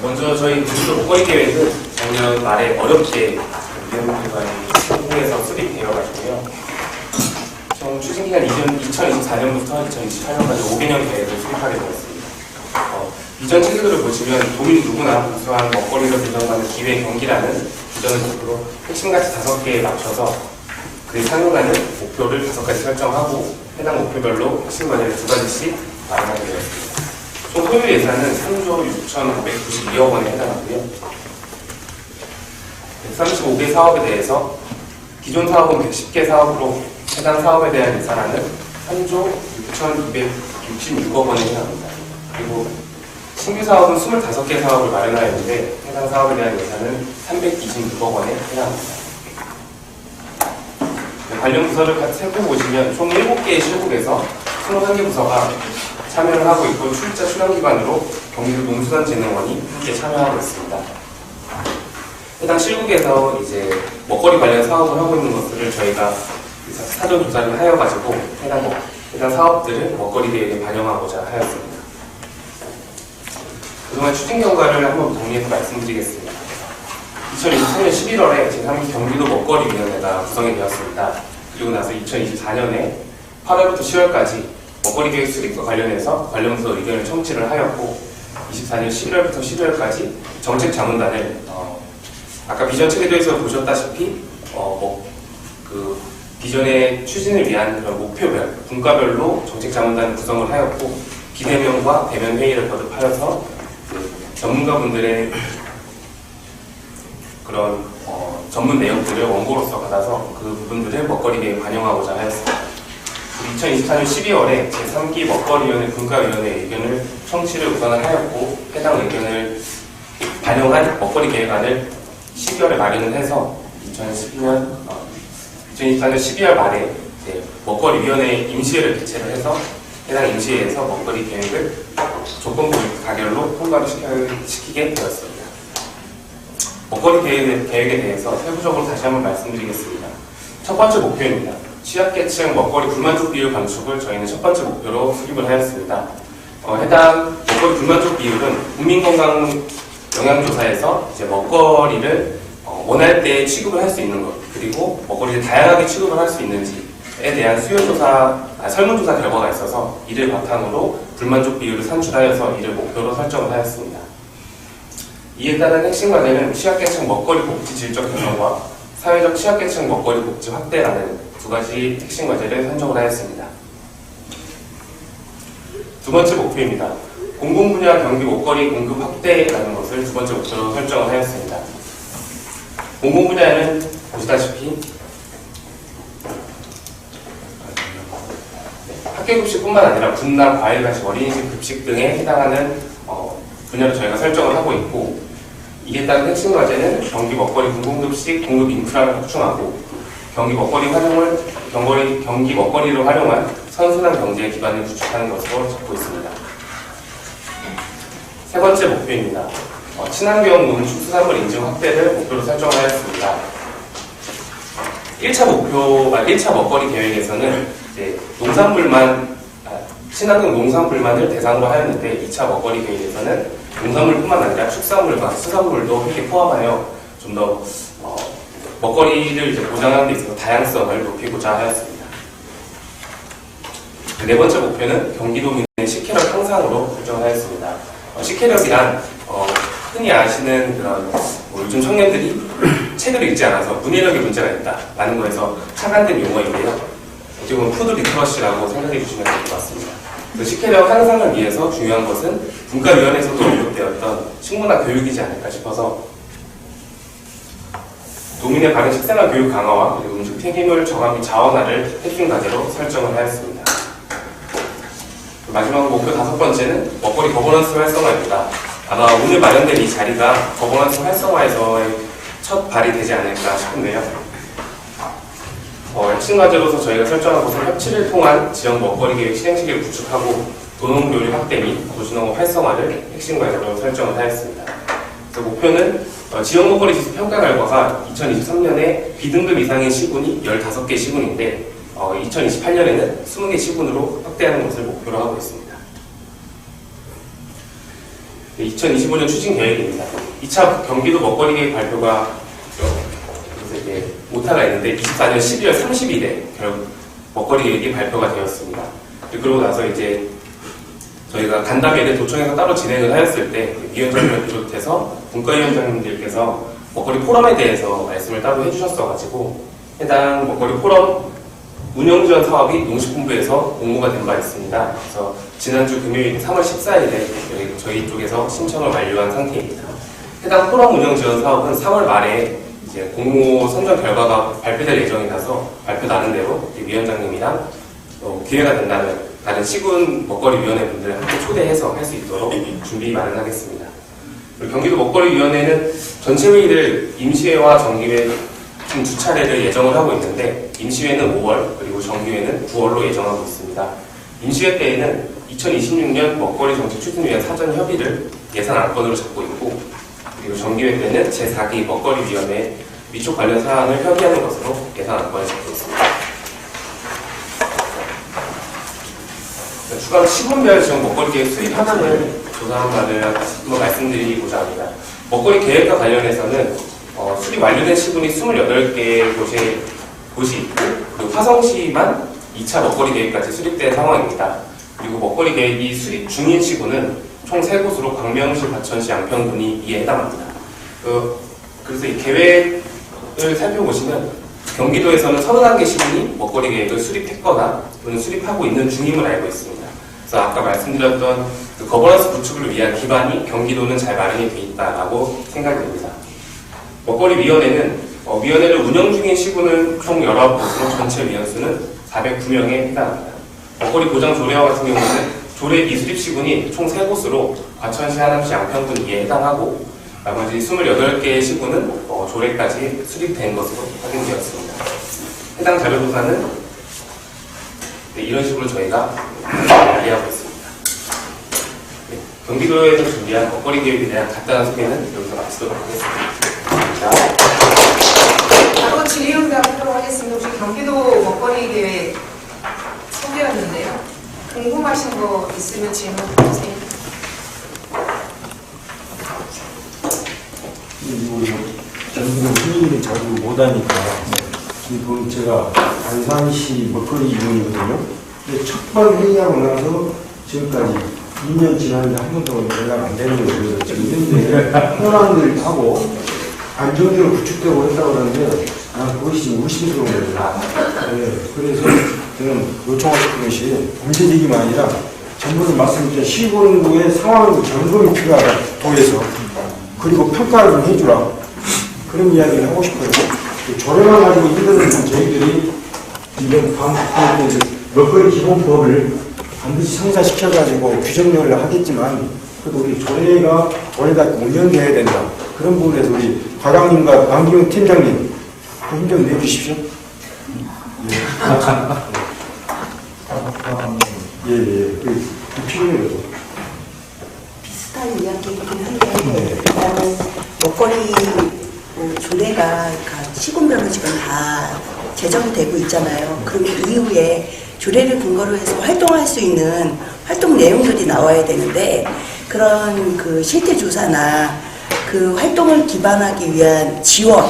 먼저 저희 구조 목걸이 계획은 작년 말에 어렵게 위원회관이 통해서 수립되어가지고요. 총 추진기간 2024년부터 2028년까지 5개년 계획을 수립하게 되었습니다. 이전 체계들을 보시면 도민 누구나 우수한 먹거리로 배정받는 기회 경기라는 비전을 목표로 핵심가치 5개에 맞춰서 그에 상응하는 목표를 5가지 설정하고 해당 목표별로 핵심 과제를 2가지씩 마련하게 되었습니다. 총 소요 예산은 3조 6,592억 원에 해당하고요. 135개 사업에 대해서 기존 사업은 110개 사업으로 해당 사업에 대한 예산안은 3조 6,266억 원에 해당합니다. 그리고 신규 사업은 25개 사업을 마련하였는데 해당 사업에 대한 예산은 326억 원에 해당합니다. 관련 부서를 같이 살펴보시면 총 7개의 실국에서 21개 부서가 참여를 하고 있고 출자 출연기관으로 경기도 농수산진흥원이 함께 참여하고 있습니다. 해당 실국에서 이제 먹거리 관련 사업을 하고 있는 것들을 저희가 사전 조사를 하여가지고 해당 사업들을 먹거리 계획에 반영하고자 하였습니다. 그동안 추진 결과를 한번 정리해서 말씀드리겠습니다. 2023년 11월에 제3기 경기도 먹거리위원회가 구성이 되었습니다. 그리고 나서 2024년에 8월부터 10월까지 먹거리 계획 수립과 관련해서 관련 부서 의견을 청취를 하였고 24년 11월부터 12월까지 정책 자문단을 아까 비전 체계도에서 보셨다시피 비전의 추진을 위한 그런 목표별, 분과별로 정책 자문단을 구성을 하였고 비대면과 대면 회의를 거듭하여서 전문가분들의 그런 전문 내용들을 원고로서 받아서 그 부분들을 먹거리 계획에 반영하고자 하였습니다. 2024년 12월에 제3기 먹거리위원회 분과위원회 의견을 청취를 우선을 하였고 해당 의견을 반영한 먹거리 계획안을 12월에 마련을 해서 2024년 12월 말에 먹거리위원회 임시회를 개최를 해서 해당 임시회에서 먹거리 계획을 조건부 가결로 통과를 시키게 되었습니다. 먹거리 계획에 대해서 세부적으로 다시 한번 말씀드리겠습니다. 첫 번째 목표입니다. 취약계층 먹거리 불만족 비율 감축을 저희는 첫 번째 목표로 수립을 하였습니다. 해당 먹거리 불만족 비율은 국민건강 영양조사에서 이제 먹거리를 원할 때 취급을 할 수 있는 것, 그리고 먹거리를 다양하게 취급을 할 수 있는지에 대한 설문조사 결과가 있어서 이를 바탕으로 불만족 비율을 산출하여서 이를 목표로 설정을 하였습니다. 이에 따른 핵심 과제는 취약계층 먹거리 복지 질적 개선과 사회적 취약계층 먹거리 복지 확대라는 2가지 핵심 과제를 선정을 하였습니다. 두 번째 목표입니다. 공공분야 경기 먹거리 공급 확대라는 것을 두 번째 목표로 설정을 하였습니다. 공공분야에는 보시다시피 학교급식뿐만 아니라 분당, 과일간식, 어린이집 급식 등에 해당하는 분야를 저희가 설정을 하고 있고 이에 따른 핵심 과제는 경기 먹거리 공공급식 공급 인프라를 확충하고 경기 먹거리로 활용한 선순환 경제 기반을 구축하는 것으로 잡고 있습니다. 세 번째 목표입니다. 친환경 농축수산물 인증 확대를 목표로 설정하였습니다. 1차 먹거리 계획에서는 이제 친환경 농산물만을 대상으로 하였는데 2차 먹거리 계획에서는 농산물뿐만 아니라 축산물과 수산물도 함께 포함하여 좀 더 먹거리를 이제 보장하는 데 있어서 다양성을 높이고자 하였습니다. 네 번째 목표는 경기도민의 식혜력 향상으로 설정하였습니다. 식혜력이란 흔히 아시는 그런 요즘 청년들이 책을 읽지 않아서 문해력에 문제가 있다라는 거에서 착안된 용어인데요. 어떻게 보면 푸드 리터러시라고 생각해 주시면 될 것 같습니다. 식혜력 향상을 위해서 중요한 것은 분과위원회에서도 언급되었던 식문화 교육이지 않을까 싶어서 도민의 바른 식생활 교육 강화와 그리고 음식 폐기물 저감 및 자원화를 핵심 과제로 설정을 하였습니다. 마지막 목표 5번째는 먹거리 거버넌스 활성화입니다. 아마 오늘 마련된 이 자리가 거버넌스 활성화에서의 첫 발이 되지 않을까 싶은데요. 핵심 과제로서 저희가 설정한 것은 협치를 통한 지역 먹거리 계획 실행 체계를 구축하고 도농교류 확대 및 도시농업 활성화를 핵심 과제로 설정을 하였습니다. 그래서 목표는 지역 먹거리 지수 평가 결과가 2023년에 B등급 이상의 시군이 15개 시군인데 2028년에는 20개 시군으로 확대하는 것을 목표로 하고 있습니다. 2025년 추진 계획입니다. 2차 경기도 먹거리 계획 발표가 그래서 이제 오타가 있는데 24년 12월 30일에 결국 먹거리 계획이 발표가 되었습니다. 그러고 나서 이제 저희가 간담회를 도청에서 따로 진행을 하였을 때 위원장님을 비롯해서 분과위원장님들께서 먹거리 포럼에 대해서 말씀을 따로 해주셨어가지고 해당 먹거리 포럼 운영지원 사업이 농식본부에서 공모가 된 바 있습니다. 그래서 지난주 금요일 3월 14일에 저희 쪽에서 신청을 완료한 상태입니다. 해당 포럼 운영지원 사업은 3월 말에 이제 공모 선정 결과가 발표될 예정이라서 발표 나는 대로 위원장님이랑 기회가 된다면 다른 시군 먹거리위원회 분들을 함께 초대해서 할 수 있도록 준비 마련하겠습니다. 그리고 경기도 먹거리위원회는 전체 회의를 임시회와 정기회 총 2차례를 예정을 하고 있는데 임시회는 5월 그리고 정기회는 9월로 예정하고 있습니다. 임시회 때에는 2026년 먹거리 정책 추진을 위한 사전 협의를 예산 안건으로 잡고 있고 그리고 정기회 때는 제4기 먹거리위원회 위촉 관련 사안을 협의하는 것으로 예산 안건을 잡고 있습니다. 추가로 시군별 지역 먹거리 계획 수립 현황을 조사한 바를 한번 말씀드리고자 합니다. 먹거리 계획과 관련해서는 수립 완료된 시군이 28개의 곳이 있고 그리고 화성시만 2차 먹거리 계획까지 수립된 상황입니다. 그리고 먹거리 계획이 수립 중인 시군은 총 3곳으로 광명시, 과천시, 양평군이 이에 해당합니다. 그래서 이 계획을 살펴보시면 경기도에서는 31개 시군이 먹거리 계획을 수립했거나 또는 수립하고 있는 중임을 알고 있습니다. 그래서 아까 말씀드렸던 그 거버넌스 구축을 위한 기반이 경기도는 잘 마련이 되어 있다고 생각됩니다. 먹거리위원회는 위원회를 운영 중인 시군은 총 19곳으로 전체 위원수는 409명에 해당합니다. 먹거리 보장 조례와 같은 경우는 조례 미수립 시군이 총 3곳으로 과천시, 하남시, 양평군 이에 해당하고 나머지 28개의 시군은 조례까지 수립된 것으로 확인되었습니다. 해당 자료조사는 이런 식으로 저희가 이해하고 있습니다. 경기도에서 준비한 먹거리 계획에 대한 간단한 소개는 여기서 마치도록 하겠습니다. 바로 질의응답하도록 하겠습니다. 혹시 경기도 먹거리 계획 소개였는데요. 궁금하신 거 있으면 질문 주세요. 저희는 회의를 자주 못하니까 지금 제가 안산시 먹거리 위원이거든요. 근데 첫번 회의하고 나서 지금까지 2년 지났는데 한 번도 연락 안 되는 거예요. 지금 현재 현황들 하고 안정적으로 구축되고 했다고 그러는데 그것이 지금 의심스러운 거예요. 네, 그래서 저는 요청하고 싶은 것이 문제제기만 아니라 전부를 말씀드린 시군구의 상황 점검이 필요하다 도에서 그리고 평가를 좀 해주라 그런 이야기를 하고 싶어요. 조례만 가지고 힘드는 저희들이 이번 먹거리 기본법을 반드시 성사시켜가지고 규정을 하겠지만 그래도 우리 조례가 올해가 운영돼야 된다. 그런 부분에서 우리 과장님과 남기용 팀장님 힘 좀 내주십시오. 그 필요해요. 비슷한 이야기이긴 한데 일단은 먹거리 조례가 시군별로 지금 다 제정이 되고 있잖아요. 그럼 이후에 조례를 근거로 해서 활동할 수 있는 활동 내용들이 나와야 되는데 그런 그 실태 조사나 그 활동을 기반하기 위한 지원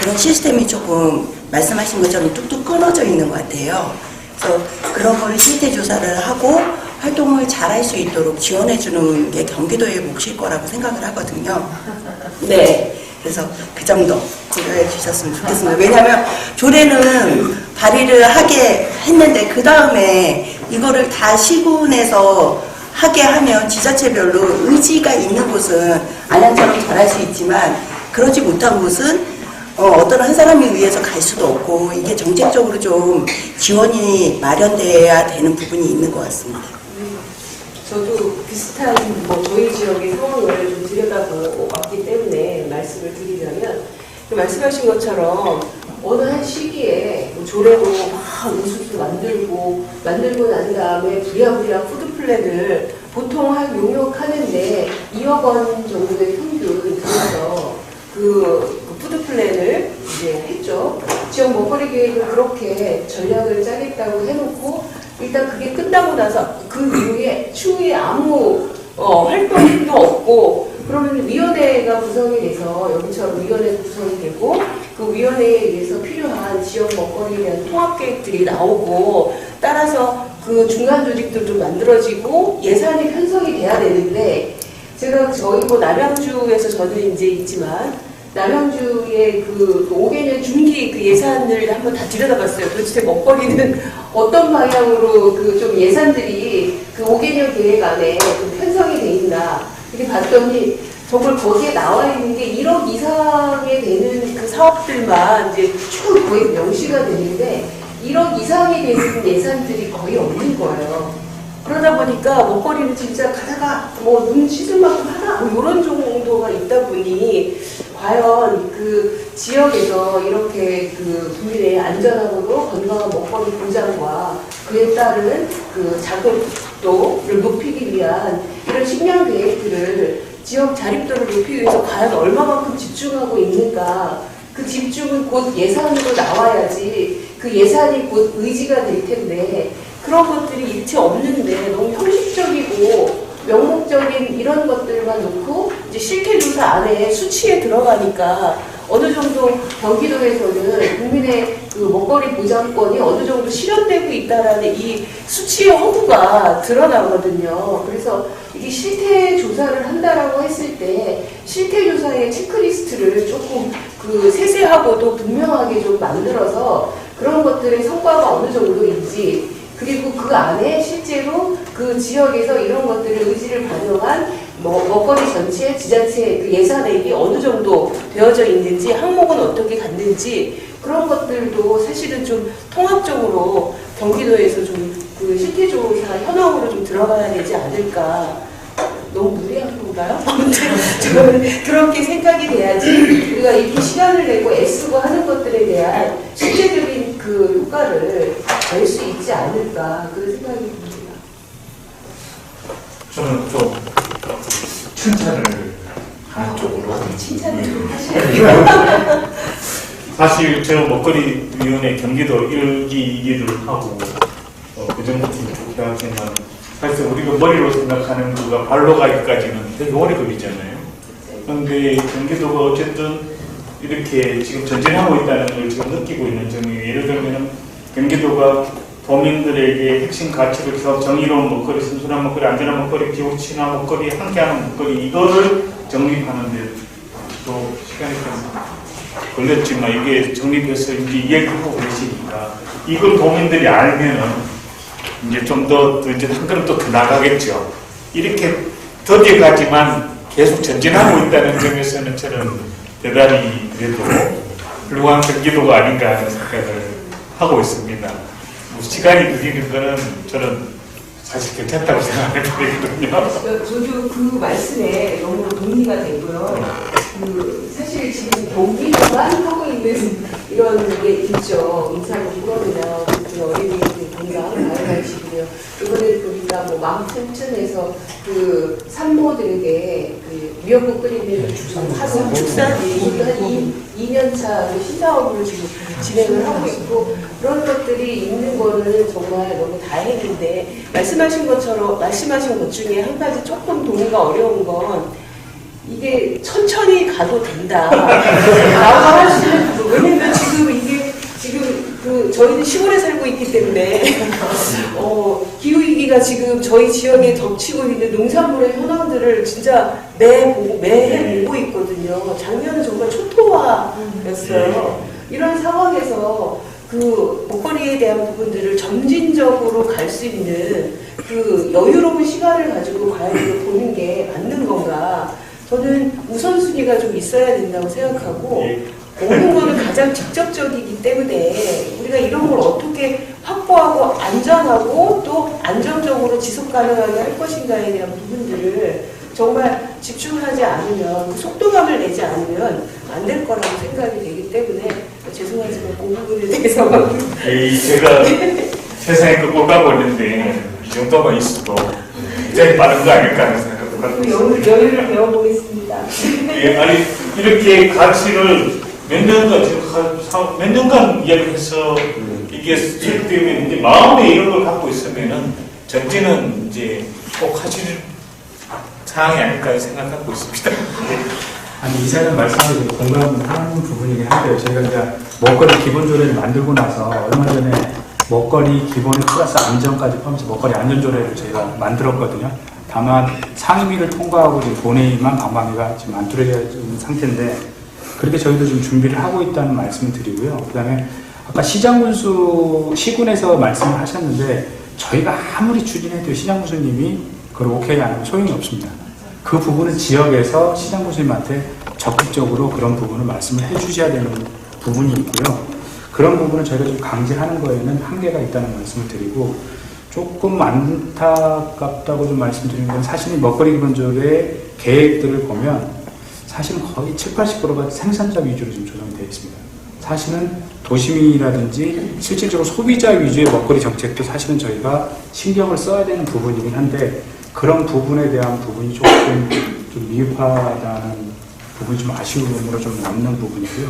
그런 시스템이 조금 말씀하신 것처럼 뚝뚝 끊어져 있는 것 같아요. 그래서 그런 거를 실태 조사를 하고 활동을 잘 할 수 있도록 지원해 주는 게 경기도의 몫일 거라고 생각을 하거든요. 네. 그래서 그 정도 고려해 주셨으면 좋겠습니다. 왜냐하면 조례는 발의를 하게 했는데 그 다음에 이거를 다 시군에서 하게 하면 지자체별로 의지가 있는 곳은 안양처럼 잘할 수 있지만 그러지 못한 곳은 어떤 한 사람에 의해서 갈 수도 없고 이게 정책적으로 좀 지원이 마련돼야 되는 부분이 있는 것 같습니다. 저도 비슷한 저희 지역의 상황을 좀 들여다보고 왔기 때문에 말씀을 드리자면 말씀하신 것처럼 어느 한 시기에 조례로 막 우수수 만들고 난 다음에 부랴부랴 푸드플랜을 보통 한 용역하는데 2억 원 정도의 평균 들여서 그 푸드플랜을 이제 했죠. 지역 먹거리 계획을 그렇게 전략을 짜겠다고 해놓고 일단 그게 끝나고 나서 그 이후에 추후에 아무 활동도 없고 그러면 위원회가 구성이 돼서 여기처럼 위원회 구성이 되고 그 위원회에 의해서 필요한 지역 먹거리에 대한 통합 계획들이 나오고 따라서 그 중간 조직도 좀 만들어지고 예산이 편성이 돼야 되는데 제가 저희 뭐 남양주에서 저는 이제 있지만 남양주의 그 5개년 중기 그 예산을 한번 다 들여다봤어요. 도대체 먹거리는 어떤 방향으로 그 좀 예산들이 그 5개년 계획 안에 좀 편성이 돼 있나 이렇게 봤더니 정말 거기에 나와 있는 게 1억 이상에 되는 그 사업들만 이제 쭉 거의 명시가 되는데 1억 이상이 되는 예산들이 거의 없는 거예요. 그러다 보니까 먹거리는 진짜 가다가 뭐 눈 씻을 만큼 하나 뭐 이런 정도가 있다 보니 과연 그 지역에서 이렇게 그 국민의 안전하고도 건강한 먹거리 보장과 그에 따른 그 자급도를 높이기 위한 이런 식량 계획들을 지역 자립도를 높이기 위해서 과연 얼마만큼 집중하고 있는가 그 집중은 곧 예산으로 나와야지 그 예산이 곧 의지가 될 텐데 그런 것들이 일체 없는데 너무 형식적이고 명목적인 이런 것들만 놓고 이제 실태조사 안에 수치에 들어가니까 어느 정도 경기도에서는 국민의 그 먹거리 보장권이 어느 정도 실현되고 있다라는 이 수치의 허구가 드러나거든요. 그래서 이게 실태 조사를 한다라고 했을 때 실태 조사의 체크리스트를 조금 그 세세하고도 분명하게 좀 만들어서 그런 것들의 성과가 어느 정도인지 그리고 그 안에 실제로 그 지역에서 이런 것들을 의지를 반영한 먹거리 전체 지자체 그 예산액이 어느 정도 되어져 있는지 항목은 어떻게 갔는지 그런 것들도 사실은 좀 통합적으로 경기도에서 좀 그 실태조사 현황으로 좀 들어가야 되지 않을까. 너무 무리한 건가요? 저는 그렇게 생각이 돼야지 우리가 이렇게 시간을 내고 애쓰고 하는 것들에 대한 실제적인 그 효과를 낼 수 있지 않을까 그런 생각이 듭니다. 저는 좀 칭찬을 하는 쪽으로 칭찬을 좀 하셔야 사실 저 먹거리위원회 경기도 1기, 2기를 하고 그전부터 쭉 해왔지만 사실 우리가 머리로 생각하는 그가 발로 가기까지는 되게 오래 걸리잖아요. 그런데 경기도가 어쨌든 이렇게 지금 전진하고 있다는 걸 지금 느끼고 있는 점이 예를 들면 경기도가 도민들에게 핵심 가치를 기업 정의로운 먹거리, 순수한 먹거리, 안전한 먹거리, 기후 친화 먹거리, 함께하는 먹거리 이거를 정립하는데 또 시간이 좀 걸렸지만 이게 정립해서 이제 이야기하고 계시니까 이걸 도민들이 알면은 이제 좀 더 이제 한 걸음 더 나가겠죠. 이렇게 더디어 가지만 계속 전진하고 있다는 점에서는 저는 대단히 그래도 훌륭한 경기도가 아닌가 하는 생각을 하고 있습니다. 뭐 시간이 늦는 거는 저는 사실 괜찮다고 생각을 드리거든요. 저도 그 말씀에 너무 동의가 되고요. 그 사실 지금 경기도만 하고 있는 이런 게 있죠. 인사고 프로그램이나 어린이들 건강 다양하시고요. 이번에 보니까 뭐 마음튼튼해서 그 산모들에게 그 미역국 끓이는 화성 축사지 이것도 한 2년차 시사업을 지금 진행을 하고 있고 그런 것들이 있는 거는 정말 너무 다행인데 말씀하신 것 중에 한 가지 조금 동의가 어려운 건 이게 천천히 가도 된다. 라고 하시는 분. 왜냐면 지금 그 저희는 시골에 살고 있기 때문에 기후위기가 지금 저희 지역에 덮치고 있는 농산물의 현황들을 진짜 매해 보고 있거든요. 작년은 정말 초토화였어요. 이런 상황에서 그 먹거리에 대한 부분들을 점진적으로 갈 수 있는 그 여유로운 시간을 가지고 과연 이걸 보는 게 맞는 건가. 저는 우선순위가 좀 있어야 된다고 생각하고 먹는 거는 가장 직접적이기 때문에 우리가 이런 걸 어떻게 확보하고 안전하고 또 안정적으로 지속 가능하게 할 것인가에 대한 부분들을 정말 집중하지 않으면 그 속도감을 내지 않으면 안 될 거라고 생각이 되기 때문에 죄송하지만 그 부분에 대해서 제가 세상에 그 꼴가고 있는데 이 정도만 있어도 굉장히 빠른 거 아닐까 하는 생각도 갖고 있습니다. 여유를 배워보겠습니다. 예, 아니 이렇게 가치를 몇 년간 이야기해서 이게 수립되면 이제 마음에 이런 걸 갖고 있으면은 전진은 이제 꼭 하실 사항이 아닐까 생각하고 있습니다. 아니 이사님 말씀에 공감하는 부분이긴 한데요. 저희가 이제 먹거리 기본 조례를 만들고 나서 얼마 전에 먹거리 기본에 플러스 안전까지 포함해서 먹거리 안전 조례를 저희가 만들었거든요. 다만 상임위를 통과하고 지금 본회의만 방방위가 지금 안 뚫어진 상태인데 그렇게 저희도 좀 준비를 하고 있다는 말씀을 드리고요. 그다음에 아까 시군에서 말씀을 하셨는데 저희가 아무리 추진해도 시장군수님이 그걸 오케이 안 하면 소용이 없습니다. 그 부분은 지역에서 시장군수님한테 적극적으로 그런 부분을 말씀을 해주셔야 되는 부분이 있고요. 그런 부분을 저희가 좀 강제하는 거에는 한계가 있다는 말씀을 드리고 조금 안타깝다고 좀 말씀드리는 건 사실 먹거리 기본조례 계획들을 보면 사실은 거의 7, 80%가 생산자 위주로 지금 조정이 되어 있습니다. 사실은 도심이라든지 실질적으로 소비자 위주의 먹거리 정책도 사실은 저희가 신경을 써야 되는 부분이긴 한데 그런 부분에 대한 부분이 조금 좀 미흡하다는 부분이 좀 아쉬움으로 좀 남는 부분이고요.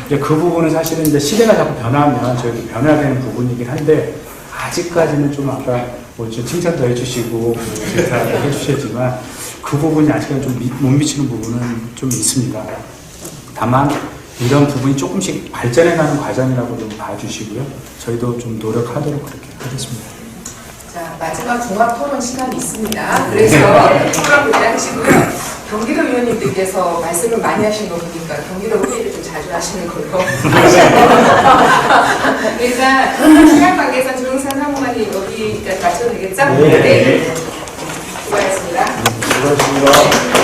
이제 그 부분은 사실은 이제 시대가 자꾸 변하면 저희도 변해야 되는 부분이긴 한데 아직까지는 좀 아까 뭐 칭찬도 해주시고 칭찬도 해주셨지만 그 부분이 아직은 좀 못 미치는 부분은 좀 있습니다. 다만 이런 부분이 조금씩 발전해가는 과정이라고 좀 봐주시고요. 저희도 좀 노력하도록 그렇게 하겠습니다. 자, 마지막 종합 토론 시간이 있습니다. 그래서 토론 그때 하시고요. 경기도 위원님들께서 말씀을 많이 하신 거 보니까 경기도 회의를 좀 자주 하시는 걸로. 일단 시간 관계상 조영선 사무관이 여기까지 마쳐도 되겠죠? 네. 수고하셨습니다. 수고하셨습니다.